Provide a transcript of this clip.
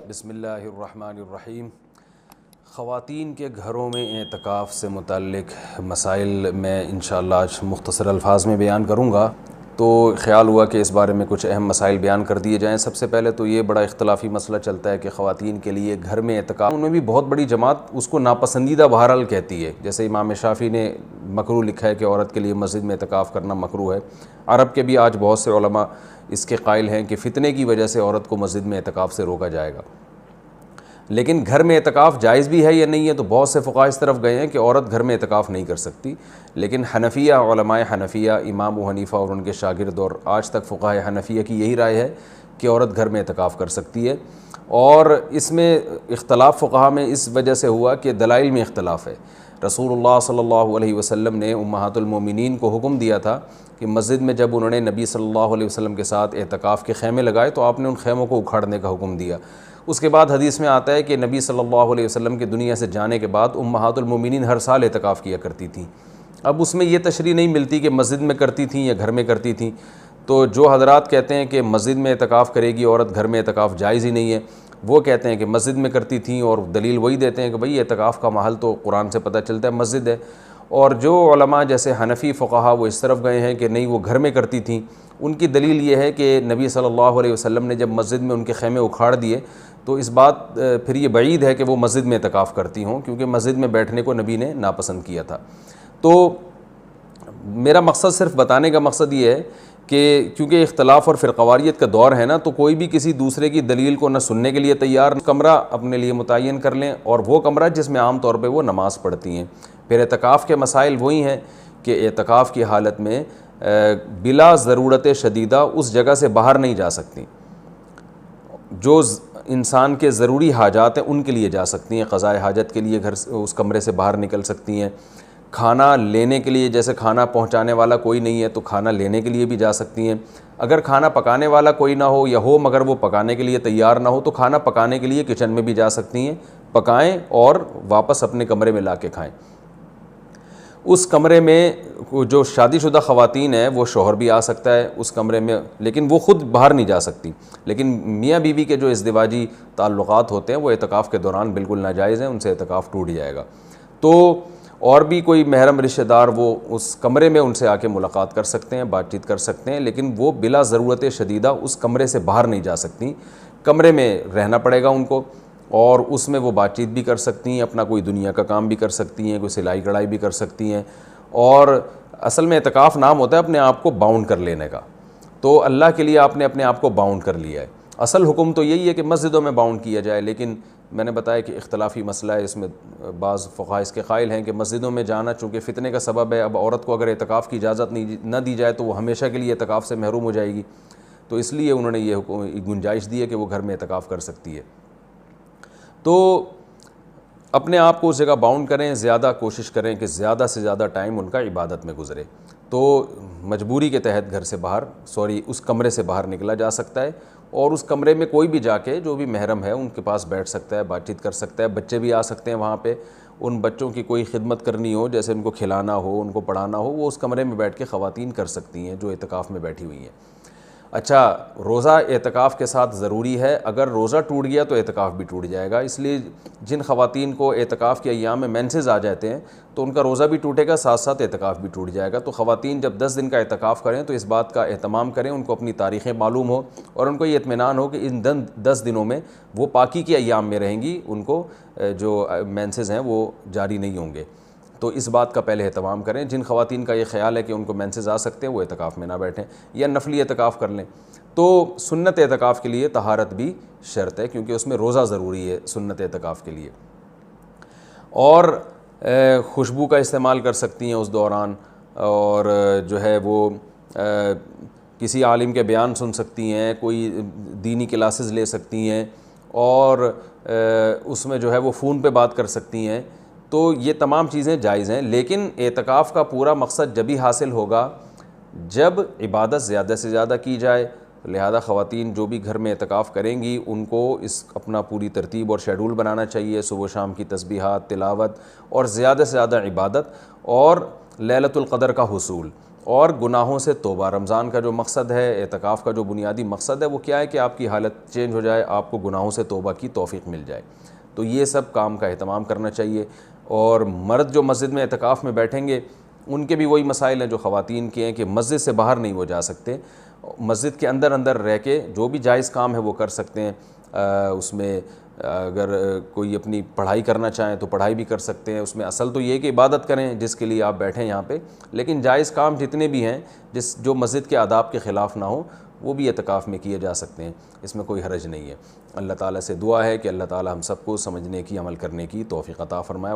بسم اللہ الرحمن الرحیم۔ خواتین کے گھروں میں اعتکاف سے متعلق مسائل میں انشاءاللہ آج مختصر الفاظ میں بیان کروں گا، تو خیال ہوا کہ اس بارے میں کچھ اہم مسائل بیان کر دیے جائیں۔ سب سے پہلے تو یہ بڑا اختلافی مسئلہ چلتا ہے کہ خواتین کے لیے گھر میں اعتکاف، ان میں بھی بہت بڑی جماعت اس کو ناپسندیدہ بہرحال کہتی ہے، جیسے امام شافعی نے مکروہ لکھا ہے کہ عورت کے لیے مسجد میں اعتکاف کرنا مکروہ ہے۔ عرب کے بھی آج بہت سے علماء اس کے قائل ہیں کہ فتنے کی وجہ سے عورت کو مسجد میں اعتکاف سے روکا جائے گا۔ لیکن گھر میں اعتکاف جائز بھی ہے یا نہیں ہے، تو بہت سے فقہاء اس طرف گئے ہیں کہ عورت گھر میں اعتکاف نہیں کر سکتی، لیکن حنفیہ علماء حنفیہ، امام ابو حنیفہ اور ان کے شاگرد اور آج تک فقہاء حنفیہ کی یہی رائے ہے کہ عورت گھر میں اعتکاف کر سکتی ہے۔ اور اس میں اختلاف فقہاء میں اس وجہ سے ہوا کہ دلائل میں اختلاف ہے۔ رسول اللہ صلی اللہ علیہ وسلم نے امہات المومنین کو حکم دیا تھا کہ مسجد میں جب انہوں نے نبی صلی اللہ علیہ وسلم کے ساتھ اعتکاف کے خیمے لگائے تو آپ نے ان خیموں کو اکھاڑنے کا حکم دیا۔ اس کے بعد حدیث میں آتا ہے کہ نبی صلی اللہ علیہ وسلم کے دنیا سے جانے کے بعد امہات المومنین ہر سال اعتکاف کیا کرتی تھیں۔ اب اس میں یہ تشریح نہیں ملتی کہ مسجد میں کرتی تھیں یا گھر میں کرتی تھیں، تو جو حضرات کہتے ہیں کہ مسجد میں اعتکاف کرے گی عورت، گھر میں اعتکاف جائز ہی نہیں ہے، وہ کہتے ہیں کہ مسجد میں کرتی تھیں، اور دلیل وہی دیتے ہیں کہ بھئی اعتکاف کا محل تو قرآن سے پتہ چلتا ہے مسجد ہے۔ اور جو علماء جیسے حنفی فقہاء وہ اس طرف گئے ہیں کہ نہیں وہ گھر میں کرتی تھیں، ان کی دلیل یہ ہے کہ نبی صلی اللہ علیہ وسلم نے جب مسجد میں ان کے خیمے اکھاڑ دیے تو اس بات پھر یہ بعید ہے کہ وہ مسجد میں اعتکاف کرتی ہوں، کیونکہ مسجد میں بیٹھنے کو نبی نے ناپسند کیا تھا۔ تو میرا مقصد صرف بتانے کا مقصد یہ ہے کہ کیونکہ اختلاف اور فرقواریت کا دور ہے نا، تو کوئی بھی کسی دوسرے کی دلیل کو نہ سننے کے لیے تیار، کمرہ اپنے لیے متعین کر لیں، اور وہ کمرہ جس میں عام طور پہ وہ نماز پڑھتی ہیں۔ پھر اعتکاف کے مسائل وہی ہیں کہ اعتکاف کی حالت میں بلا ضرورت شدیدہ اس جگہ سے باہر نہیں جا سکتی، جو انسان کے ضروری حاجات ہیں ان کے لیے جا سکتی ہیں، قضاء حاجت کے لیے گھر سے اس کمرے سے باہر نکل سکتی ہیں، کھانا لینے کے لیے جیسے کھانا پہنچانے والا کوئی نہیں ہے تو کھانا لینے کے لیے بھی جا سکتی ہیں، اگر کھانا پکانے والا کوئی نہ ہو یا ہو مگر وہ پکانے کے لیے تیار نہ ہو تو کھانا پکانے کے لیے کچن میں بھی جا سکتی ہیں، پکائیں اور واپس اپنے کمرے میں لا کے کھائیں۔ اس کمرے میں جو شادی شدہ خواتین ہیں وہ شوہر بھی آ سکتا ہے اس کمرے میں، لیکن وہ خود باہر نہیں جا سکتی، لیکن میاں بیوی کے جو ازدواجی تعلقات ہوتے ہیں وہ اعتکاف کے دوران بالکل ناجائز ہیں، ان سے اعتکاف ٹوٹ جائے گا۔ تو اور بھی کوئی محرم رشتہ دار وہ اس کمرے میں ان سے آ کے ملاقات کر سکتے ہیں، بات چیت کر سکتے ہیں، لیکن وہ بلا ضرورت شدیدہ اس کمرے سے باہر نہیں جا سکتی، کمرے میں رہنا پڑے گا ان کو، اور اس میں وہ بات چیت بھی کر سکتی ہیں، اپنا کوئی دنیا کا کام بھی کر سکتی ہیں، کوئی سلائی کڑھائی بھی کر سکتی ہیں۔ اور اصل میں اعتکاف نام ہوتا ہے اپنے آپ کو باؤنڈ کر لینے کا، تو اللہ کے لیے آپ نے اپنے آپ کو باؤنڈ کر لیا ہے۔ اصل حکم تو یہی ہے کہ مسجدوں میں باؤنڈ کیا جائے، لیکن میں نے بتایا کہ اختلافی مسئلہ ہے، اس میں بعض فقہاء اس کے قائل ہیں کہ مسجدوں میں جانا چونکہ فتنے کا سبب ہے، اب عورت کو اگر اعتکاف کی اجازت نہ دی جائے تو وہ ہمیشہ کے لیے اعتکاف سے محروم ہو جائے گی، تو اس لیے انہوں نے یہ گنجائش دی ہے کہ وہ گھر میں اعتکاف کر سکتی ہے۔ تو اپنے آپ کو اس جگہ باؤنڈ کریں، زیادہ کوشش کریں کہ زیادہ سے زیادہ ٹائم ان کا عبادت میں گزرے، تو مجبوری کے تحت گھر سے باہر اس کمرے سے باہر نکلا جا سکتا ہے، اور اس کمرے میں کوئی بھی جا کے جو بھی محرم ہے ان کے پاس بیٹھ سکتا ہے، بات چیت کر سکتا ہے، بچے بھی آ سکتے ہیں وہاں پہ، ان بچوں کی کوئی خدمت کرنی ہو، جیسے ان کو کھلانا ہو، ان کو پڑھانا ہو، وہ اس کمرے میں بیٹھ کے خواتین کر سکتی ہیں جو اعتکاف میں بیٹھی ہوئی ہیں۔ اچھا، روزہ اعتکاف کے ساتھ ضروری ہے، اگر روزہ ٹوٹ گیا تو اعتکاف بھی ٹوٹ جائے گا، اس لیے جن خواتین کو اعتکاف کے ایام میں مینسز آ جاتے ہیں تو ان کا روزہ بھی ٹوٹے گا، ساتھ ساتھ اعتکاف بھی ٹوٹ جائے گا۔ تو خواتین جب 10 دن کا اعتکاف کریں تو اس بات کا اہتمام کریں، ان کو اپنی تاریخیں معلوم ہو اور ان کو یہ اطمینان ہو کہ ان 10 دنوں میں وہ پاکی کے ایام میں رہیں گی، ان کو جو مینسز ہیں وہ جاری نہیں ہوں گے، تو اس بات کا پہلے اہتمام کریں۔ جن خواتین کا یہ خیال ہے کہ ان کو مینسز آ سکتے ہیں وہ اعتکاف میں نہ بیٹھیں یا نفلی اعتکاف کر لیں۔ تو سنت اعتکاف کے لیے طہارت بھی شرط ہے، کیونکہ اس میں روزہ ضروری ہے سنت اعتکاف کے لیے، اور خوشبو کا استعمال کر سکتی ہیں اس دوران، اور جو ہے وہ کسی عالم کے بیان سن سکتی ہیں، کوئی دینی کلاسز لے سکتی ہیں، اور اس میں جو ہے وہ فون پہ بات کر سکتی ہیں، تو یہ تمام چیزیں جائز ہیں۔ لیکن اعتکاف کا پورا مقصد جبھی حاصل ہوگا جب عبادت زیادہ سے زیادہ کی جائے، لہذا خواتین جو بھی گھر میں اعتکاف کریں گی ان کو اپنا پوری ترتیب اور شیڈول بنانا چاہیے، صبح و شام کی تسبیحات، تلاوت، اور زیادہ سے زیادہ عبادت، اور لیلۃ القدر کا حصول، اور گناہوں سے توبہ۔ رمضان کا جو مقصد ہے، اعتکاف کا جو بنیادی مقصد ہے وہ کیا ہے کہ آپ کی حالت چینج ہو جائے، آپ کو گناہوں سے توبہ کی توفیق مل جائے۔ تو یہ سب کام کا اہتمام کرنا چاہیے۔ اور مرد جو مسجد میں اعتکاف میں بیٹھیں گے ان کے بھی وہی مسائل ہیں جو خواتین کے ہیں کہ مسجد سے باہر نہیں وہ جا سکتے، مسجد کے اندر اندر رہ کے جو بھی جائز کام ہے وہ کر سکتے ہیں۔ اس میں اگر کوئی اپنی پڑھائی کرنا چاہیں تو پڑھائی بھی کر سکتے ہیں، اس میں اصل تو یہ کہ عبادت کریں جس کے لیے آپ بیٹھیں یہاں پہ، لیکن جائز کام جتنے بھی ہیں جو مسجد کے آداب کے خلاف نہ ہوں وہ بھی اعتکاف میں کیے جا سکتے ہیں، اس میں کوئی حرج نہیں ہے۔ اللہ تعالیٰ سے دعا ہے کہ اللہ تعالیٰ ہم سب کو سمجھنے کی، عمل کرنے کی توفیق عطا فرمائے۔